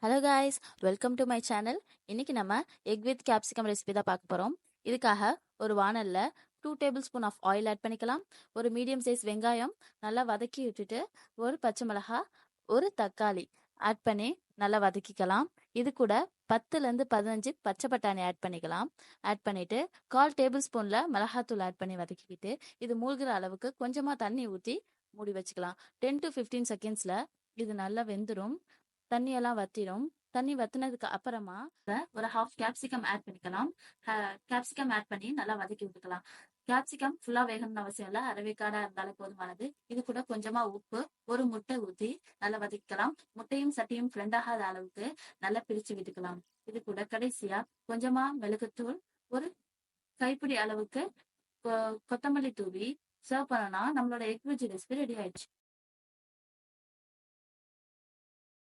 Hello guys, welcome to my channel. இன்னைக்கு நம்ம egg with capsicum recipe தான் பார்க்க போகிறோம். இதுக்காக ஒரு வானல்ல 2 tablespoon of oil add பண்ணிக்கலாம். ஒரு மீடியம் சைஸ் வெங்காயம் நல்லா வதக்கி விட்டுட்டு ஒரு பச்சை மிளகாய், ஒரு தக்காளி ஆட் பண்ணி நல்லா வதக்கிக்கலாம். இது கூட 10லேருந்து 15 பச்சை பட்டாணி ஆட் பண்ணிக்கலாம். ஆட் பண்ணிட்டு 1/4 டேபிள் ஸ்பூன்ல மிளகாத்தூள் ஆட் பண்ணி வதக்கிக்கிட்டு இது மூழ்கிற அளவுக்கு கொஞ்சமாக தண்ணி ஊற்றி மூடி வச்சுக்கலாம். 10 to 15 செகண்ட்ஸில் இது நல்லா வெந்துடும். தண்ணியெல்லாம் வத்திடும். தண்ணி வத்தினதுக்கு அப்புறமா ஒரு ஹாஃப் கேப்சிகம் ஆட் பண்ணிக்கலாம். கேப்சிகம் ஆட் பண்ணி நல்லா வதக்கி விட்டுக்கலாம். கேப்சிகம் ஃபுல்லா வேகணும்னு அவசியம் இல்லை, அரைவேக்காடா இருந்தாலும் போதுமானது. இது கூட கொஞ்சமா உப்பு, ஒரு முட்டை ஊற்றி நல்லா வதக்கலாம். முட்டையும் சட்டியும் ஃப்ரெண்ட் ஆகாத அளவுக்கு நல்லா பிரிச்சு விட்டுக்கலாம். இது கூட கடைசியா கொஞ்சமா மிளகுத்தூள், ஒரு கைப்பிடி அளவுக்கு கொத்தமல்லி தூவி சர்வ் பண்ணனா நம்மளோட எக் வெஜ் ரெசிபி ரெடி ஆயிடுச்சு.